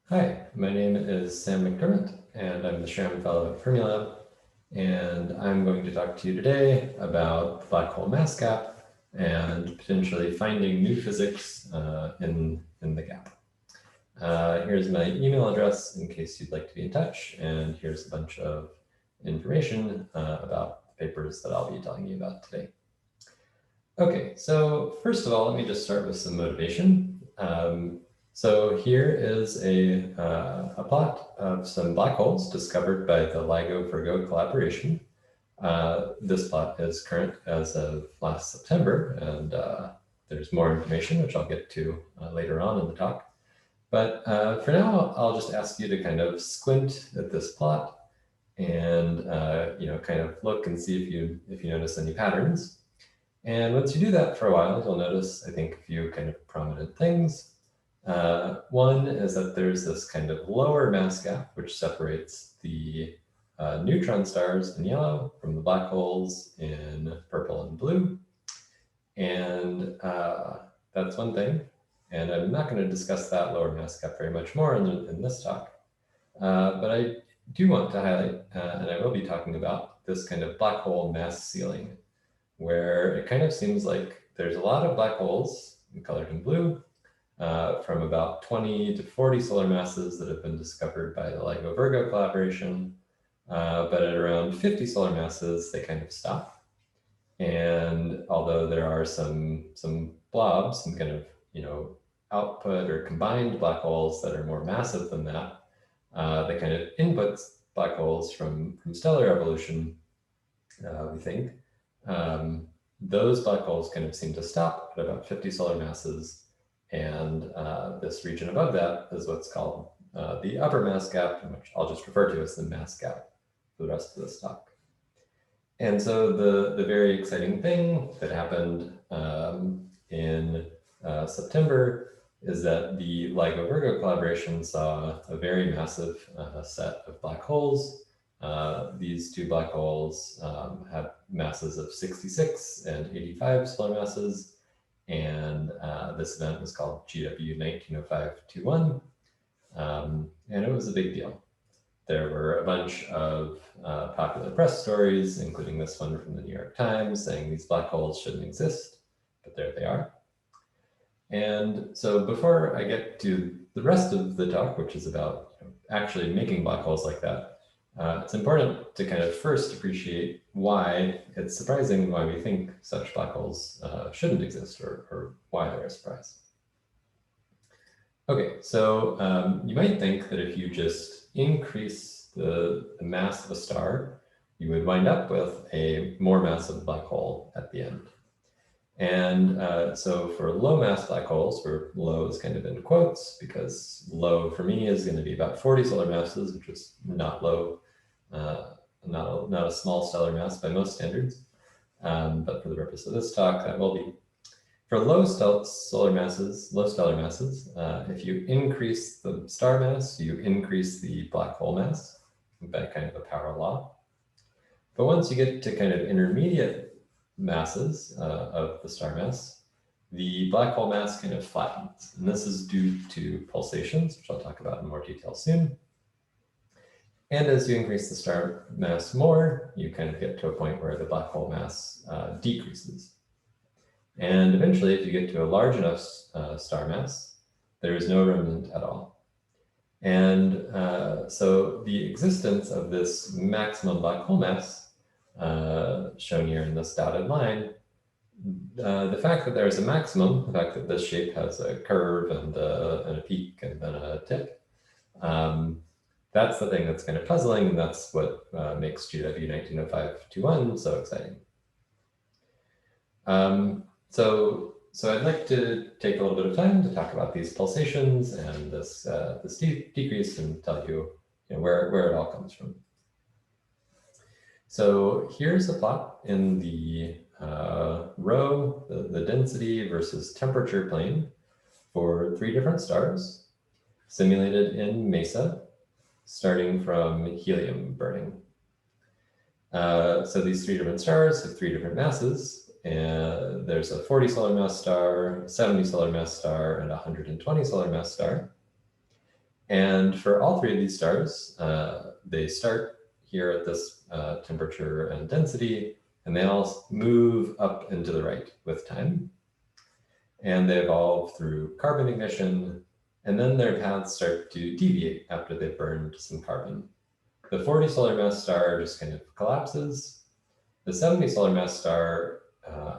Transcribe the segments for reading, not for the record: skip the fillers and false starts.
Hi, my name is Sam McDermott, and I'm the Schramm Fellow at Fermilab, and I'm going to talk to you today about the black hole mass gap and potentially finding new physics in the gap. Here's my email address in case you'd like to be in touch, and here's a bunch of information about the papers that I'll be telling you about today. Okay, so first of all, let me just start with some motivation. So here is a plot of some black holes discovered by the LIGO-Virgo collaboration. This plot is current as of last September, and there's more information, which I'll get to later on in the talk. But for now, I'll just ask you to kind of squint at this plot and kind of look and see if you notice any patterns. And once you do that for a while, you'll notice, I think, a few kind of prominent things. One is that there's this kind of lower mass gap, which separates the neutron stars in yellow from the black holes in purple and blue. And that's one thing. And I'm not going to discuss that lower mass gap very much more in this talk. But I do want to highlight, and I will be talking about, this kind of black hole mass ceiling, where it kind of seems like there's a lot of black holes colored in blue from about 20 to 40 solar masses that have been discovered by the LIGO-Virgo collaboration. But at around 50 solar masses, they kind of stop. And although there are some blobs, some kind of output or combined black holes that are more massive than that, the kind of input black holes from stellar evolution, we think, those black holes kind of seem to stop at about 50 solar masses, and this region above that is what's called the upper mass gap, which I'll just refer to as the mass gap for the rest of this talk. And so the very exciting thing that happened in September is that the LIGO-Virgo collaboration saw a very massive set of black holes. These two black holes have masses of 66 and 85 solar masses, and this event was called GW 1905-21, and it was a big deal. There were a bunch of popular press stories, including this one from the New York Times, saying these black holes shouldn't exist, but there they are. And so before I get to the rest of the talk, which is about actually making black holes like that, it's important to kind of first appreciate why it's surprising why we think such black holes shouldn't exist, or why they're a surprise. Okay, so you might think that if you just increase the mass of a star, you would wind up with a more massive black hole at the end. And so for low mass black holes, where low is kind of in quotes, because low for me is going to be about 40 solar masses, which is not low, not a small stellar mass by most standards. But for the purpose of this talk, that will be. For low stellar masses, if you increase the star mass, you increase the black hole mass by kind of a power law. But once you get to kind of intermediate masses of the star mass, the black hole mass kind of flattens. And this is due to pulsations, which I'll talk about in more detail soon. And as you increase the star mass more, you kind of get to a point where the black hole mass decreases. And eventually, if you get to a large enough star mass, there is no remnant at all. And so the existence of this maximum black hole mass, shown here in this dotted line, the fact that there is a maximum, the fact that this shape has a curve and a peak and then a tip, that's the thing that's kind of puzzling, and that's what makes GW 1905-21 so exciting. So I'd like to take a little bit of time to talk about these pulsations and this decrease, and tell you, where it all comes from. So here's a plot in the row, the density versus temperature plane for 3 different stars, simulated in MESA, starting from helium burning. So these 3 different stars have 3 different masses. And there's a 40 solar mass star, a 70 solar mass star, and a 120 solar mass star. And for all three of these stars, they start here at this temperature and density, and they all move up and to the right with time. And they evolve through carbon ignition, and then their paths start to deviate after they've burned some carbon. The 40 solar mass star just kind of collapses. The 70 solar mass star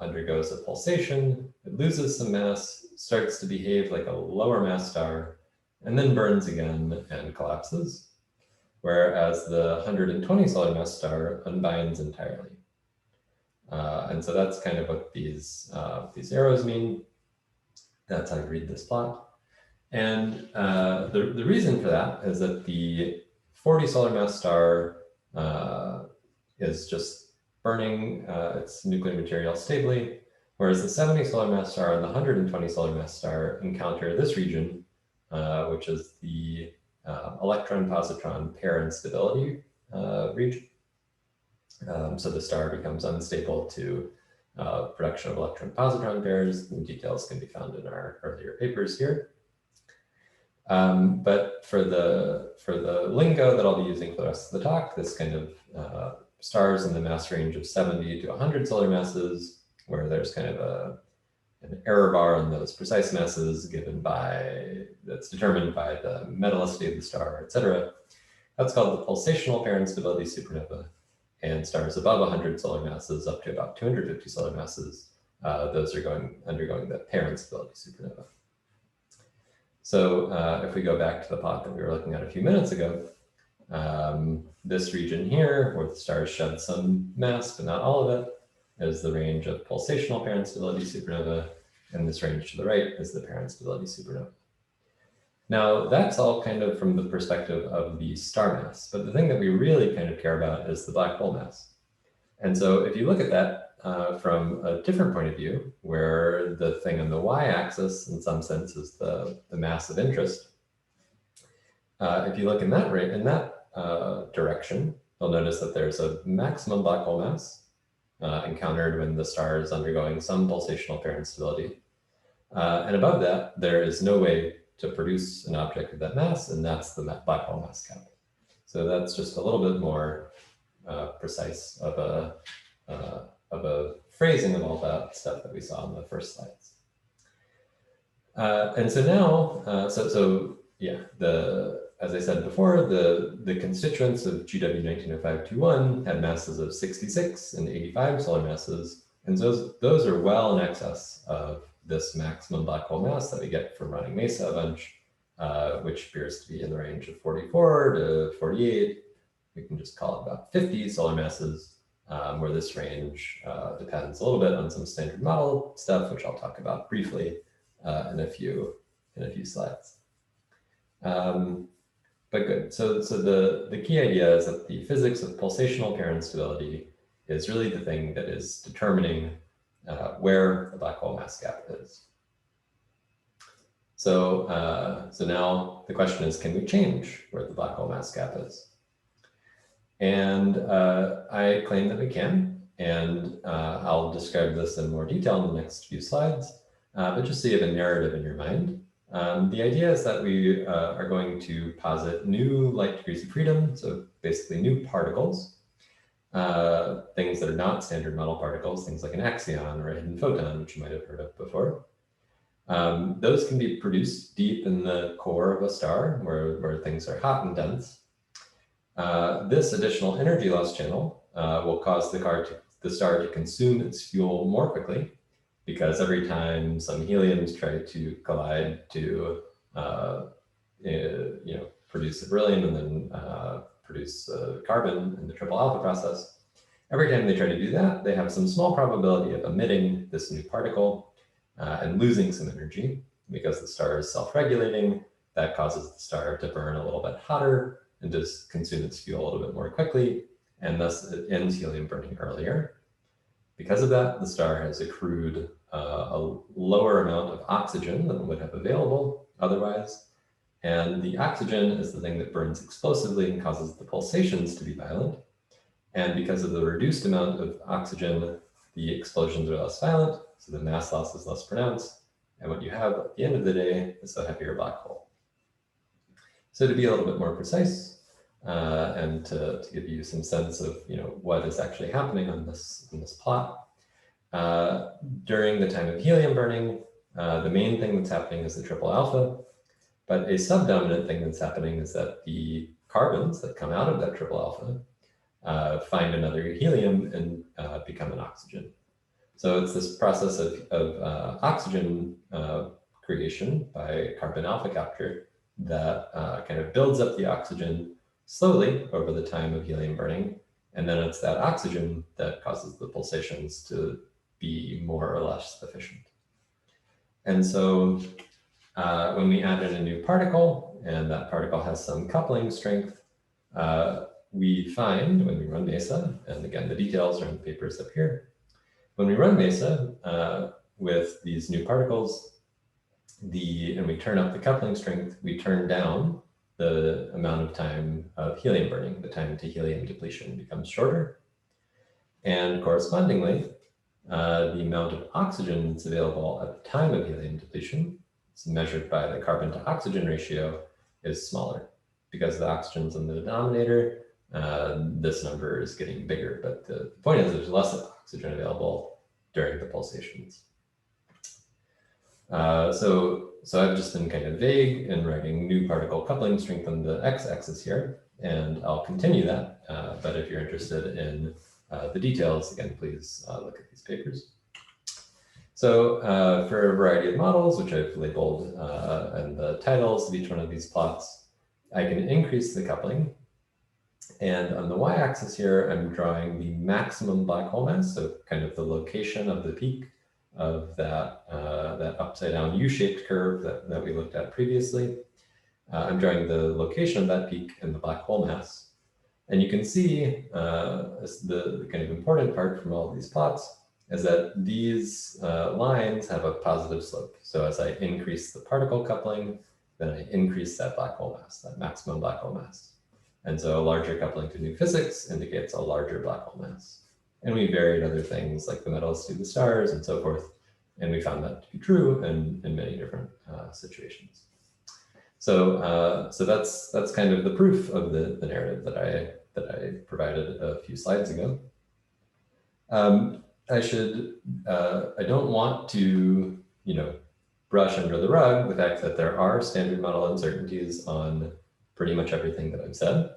undergoes a pulsation, it loses some mass, starts to behave like a lower mass star, and then burns again and collapses. Whereas the 120 solar mass star unbinds entirely. And so that's kind of what these arrows mean. That's how I read this plot. And the reason for that is that the 40 solar mass star is just burning its nuclear material stably, whereas the 70 solar mass star and the 120 solar mass star encounter this region, which is the electron-positron pair instability region. So the star becomes unstable to production of electron-positron pairs. The details can be found in our earlier papers here. But for the lingo that I'll be using for the rest of the talk, this kind of stars in the mass range of 70 to 100 solar masses, where there's kind of an error bar on those precise masses that's determined by the metallicity of the star, etc. That's called the pulsational pair instability supernova. And stars above 100 solar masses up to about 250 solar masses, those are undergoing the pair instability supernova. So if we go back to the plot that we were looking at a few minutes ago, this region here, where the stars shed some mass, but not all of it, is the range of pulsational pair instability supernova, and this range to the right is the pair instability supernova. Now, that's all kind of from the perspective of the star mass, but the thing that we really kind of care about is the black hole mass. And so if you look at that from a different point of view, where the thing on the y-axis, in some sense, is the mass of interest, if you look in that direction, you'll notice that there's a maximum black hole mass encountered when the star is undergoing some pulsational pair instability. And above that, there is no way to produce an object of that mass, and that's the black hole mass cap. So that's just a little bit more precise of a phrasing of all that stuff that we saw in the first slides. And so now, as I said before, the constituents of GW 190521 had masses of 66 and 85 solar masses, and so those are well in excess of this maximum black hole mass that we get from running MESA a bunch, which appears to be in the range of 44 to 48. We can just call it about 50 solar masses, where this range depends a little bit on some standard model stuff, which I'll talk about briefly in a few slides. But good. So the key idea is that the physics of pulsational pair instability is really the thing that is determining where the black hole mass gap is. So now the question is, can we change where the black hole mass gap is? And I claim that we can, and I'll describe this in more detail in the next few slides, but just so you have a narrative in your mind. The idea is that we are going to posit new light degrees of freedom, so basically new particles, things that are not standard model particles, things like an axion or a hidden photon, which you might have heard of before. Those can be produced deep in the core of a star where things are hot and dense. This additional energy loss channel will cause the star to consume its fuel more quickly, because every time some heliums try to collide to produce a beryllium and then produce carbon in the triple alpha process, every time they try to do that, they have some small probability of emitting this new particle and losing some energy. Because the star is self-regulating, that causes the star to burn a little bit hotter and just consume its fuel a little bit more quickly, and thus it ends helium burning earlier. Because of that, the star has accrued a lower amount of oxygen than it would have available otherwise. And the oxygen is the thing that burns explosively and causes the pulsations to be violent. And because of the reduced amount of oxygen, the explosions are less violent, so the mass loss is less pronounced. And what you have at the end of the day is a heavier black hole. So to be a little bit more precise, and to give you some sense of what is actually happening on this plot, during the time of helium burning, the main thing that's happening is the triple alpha, but a subdominant thing that's happening is that the carbons that come out of that triple alpha find another helium and become an oxygen. So it's this process of oxygen creation by carbon alpha capture that kind of builds up the oxygen slowly over the time of helium burning. And then it's that oxygen that causes the pulsations to be more or less efficient. And so when we add in a new particle, and that particle has some coupling strength, we find when we run MESA, and again, the details are in the papers up here. When we run MESA with these new particles, and we turn up the coupling strength, we turn down the amount of time of helium burning. The time to helium depletion becomes shorter. And correspondingly, the amount of oxygen that's available at the time of helium depletion, it's measured by the carbon to oxygen ratio, is smaller. Because the oxygen's in the denominator, this number is getting bigger. But the point is there's less oxygen available during the pulsations. So I've just been kind of vague in writing new particle coupling strength on the x-axis here, and I'll continue that. But if you're interested in the details, again, please look at these papers. So for a variety of models, which I've labeled and the titles of each one of these plots, I can increase the coupling. And on the y-axis here, I'm drawing the maximum black hole mass, so kind of the location of the peak of that upside down U-shaped curve that we looked at previously. I'm drawing the location of that peak and the black hole mass. And you can see the kind of important part from all of these plots is that these lines have a positive slope. So as I increase the particle coupling, then I increase that black hole mass, that maximum black hole mass. And so a larger coupling to new physics indicates a larger black hole mass. And we varied other things like the metals to the stars and so forth. And we found that to be true in many different situations. So that's kind of the proof of the narrative that I provided a few slides ago. I don't want to, brush under the rug the fact that there are standard model uncertainties on pretty much everything that I've said.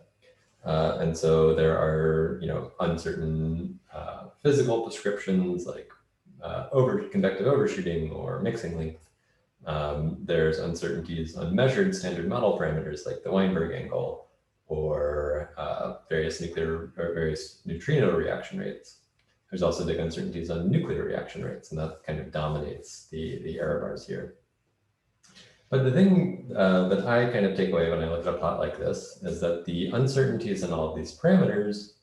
And so there are, uncertain physical prescriptions like convective overshooting or mixing length. There's uncertainties on measured standard model parameters like the Weinberg angle or various neutrino reaction rates. There's also big uncertainties on nuclear reaction rates, and that kind of dominates the error bars here. But the thing that I kind of take away when I look at a plot like this is that the uncertainties in all of these parameters,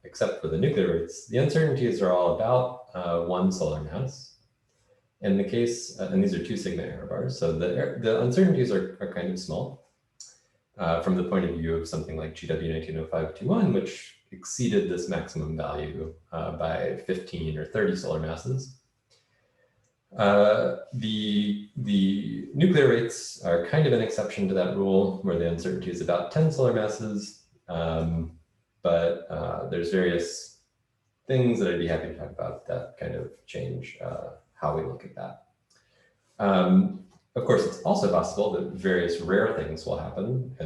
except for the nuclear rates, the uncertainties are all about 1 solar mass. In the case, and these are 2 sigma error bars, so the uncertainties are kind of small from the point of view of something like GW190521, which exceeded this maximum value by 15 or 30 solar masses. The nuclear rates are kind of an exception to that rule, where the uncertainty is about 10 solar masses, but there's various things that I'd be happy to talk about that kind of change how we look at that. Of course, it's also possible that various rare things will happen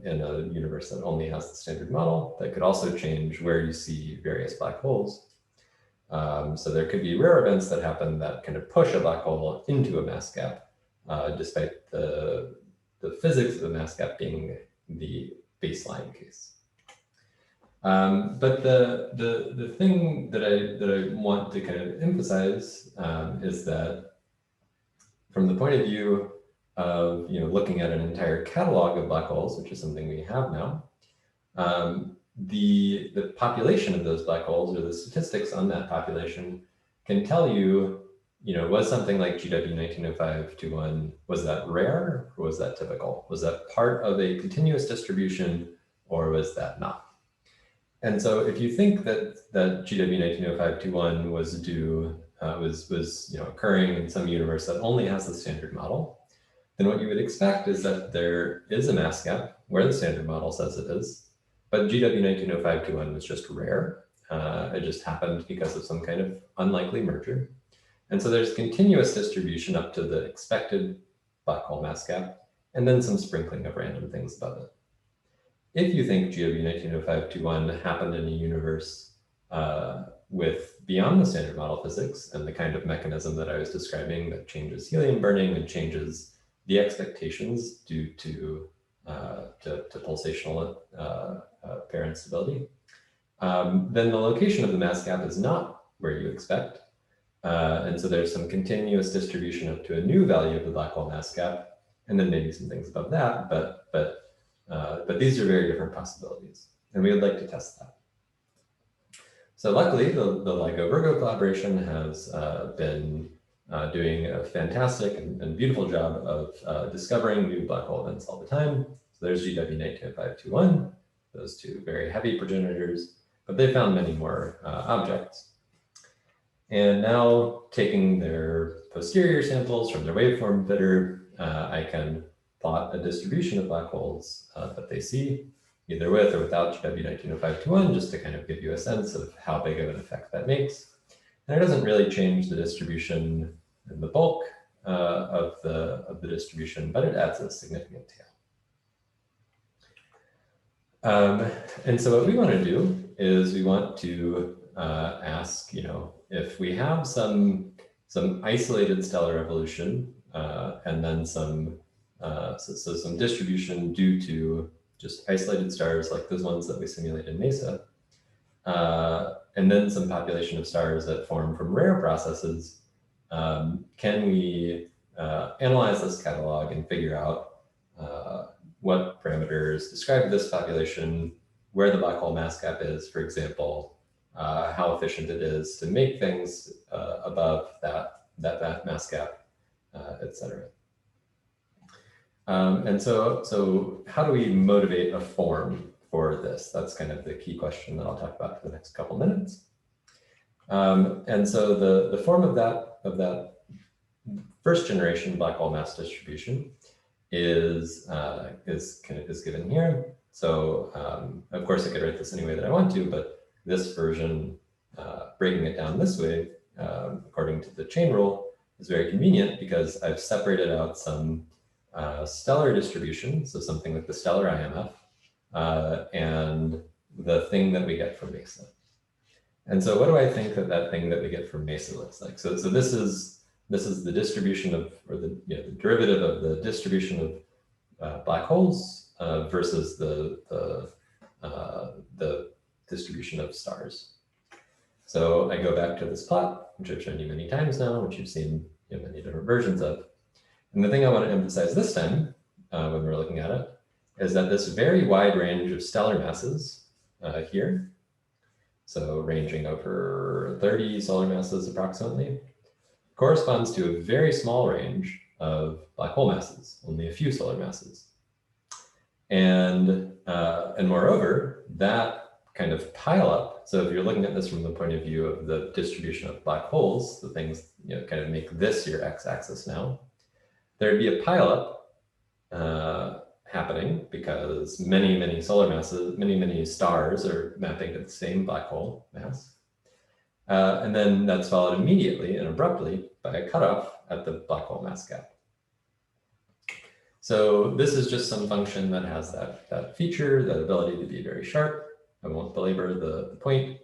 in a universe that only has the standard model that could also change where you see various black holes. So there could be rare events that happen that kind of push a black hole into a mass gap, despite the physics of the mass gap being the baseline case. But the thing that I want to kind of emphasize is that from the point of view of looking at an entire catalog of black holes, which is something we have now, the population of those black holes or the statistics on that population can tell you, was something like GW190521, was that rare or was that typical? Was that part of a continuous distribution or was that not? And so if you think that GW190521 was occurring in some universe that only has the standard model, then what you would expect is that there is a mass gap where the standard model says it is, but GW190521 was just rare. It just happened because of some kind of unlikely merger. And so there's continuous distribution up to the expected black hole mass gap, and then some sprinkling of random things above it. If you think GW190521 happened in a universe with beyond the standard model physics and the kind of mechanism that I was describing that changes helium burning and changes the expectations due to pulsational pair instability, then the location of the mass gap is not where you expect. And so there's some continuous distribution up to a new value of the black hole mass gap, and then maybe some things above that, but these are very different possibilities, and we would like to test that. So luckily, the LIGO Virgo collaboration has been doing a fantastic and beautiful job of discovering new black hole events all the time. So there's GW190521, those two very heavy progenitors, but they found many more objects. And now taking their posterior samples from their waveform fitter, I can plot a distribution of black holes that they see, either with or without GW190521, just to kind of give you a sense of how big of an effect that makes. And it doesn't really change the distribution in the bulk of the distribution, but it adds a significant tail. And so what we want to do is we want to ask, if we have some isolated stellar evolution and then some distribution due to just isolated stars like those ones that we simulate in MESA, and then some population of stars that form from rare processes, can we analyze this catalog and figure out what parameters describe this population, where the black hole mass gap is, for example, how efficient it is to make things above that mass gap, et cetera. And so how do we motivate a form for this? That's kind of the key question that I'll talk about for the next couple minutes. And so the form of that first generation black hole mass distribution is given here. So of course I could write this any way that I want to, but this version, breaking it down this way, according to the chain rule, is very convenient because I've separated out some stellar distribution, so something like the stellar IMF, and the thing that we get from MESA. And so what do I think that thing that we get from MESA looks like? So this is the distribution of, or the derivative of the distribution of black holes versus the distribution of stars. So I go back to this plot, which I've shown you many times now, which you've seen many different versions of. And the thing I want to emphasize this time, when we're looking at it, is that this very wide range of stellar masses here, so ranging over 30 solar masses approximately, corresponds to a very small range of black hole masses, only a few solar masses. And moreover, that kind of pile up. So if you're looking at this from the point of view of the distribution of black holes, the things kind of make this your x-axis now, there'd be a pileup happening because many solar masses, many stars are mapping to the same black hole mass. And then that's followed immediately and abruptly by a cutoff at the black hole mass gap. So this is just some function that has that feature, that ability to be very sharp. I won't belabor the point.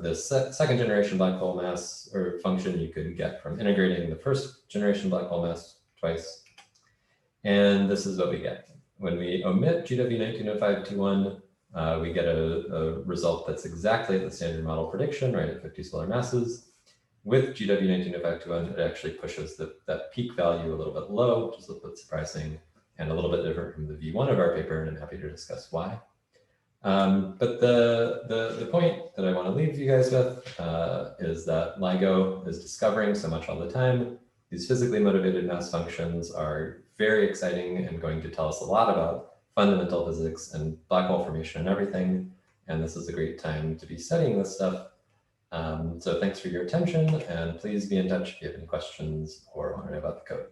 This second generation black hole mass or function you could get from integrating the first generation black hole mass twice. And this is what we get. When we omit GW190521, we get a result that's exactly at the standard model prediction, right at 50 solar masses. With GW190521, it actually pushes that peak value a little bit low, which is a little bit surprising and a little bit different from the V1 of our paper, and I'm happy to discuss why. But the point that I want to leave you guys with is that LIGO is discovering so much all the time. These physically motivated mass functions are very exciting and going to tell us a lot about fundamental physics and black hole formation and everything. And this is a great time to be studying this stuff. So thanks for your attention, and please be in touch if you have any questions or want to know about the code.